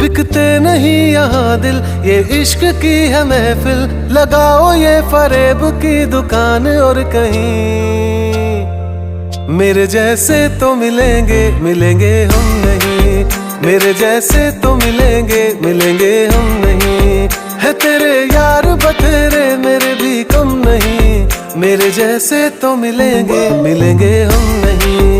बिकते नहीं यहाँ दिल, ये इश्क की है महफिल। लगाओ ये फरेब की दुकान और कहीं मेरे जैसे तो मिलेंगे, मिलेंगे हम नहीं। मेरे जैसे तो मिलेंगे, मिलेंगे हम नहीं। है तेरे यार बतेरे, मेरे भी कम नहीं। मेरे जैसे तो मिलेंगे, मिलेंगे हम नहीं।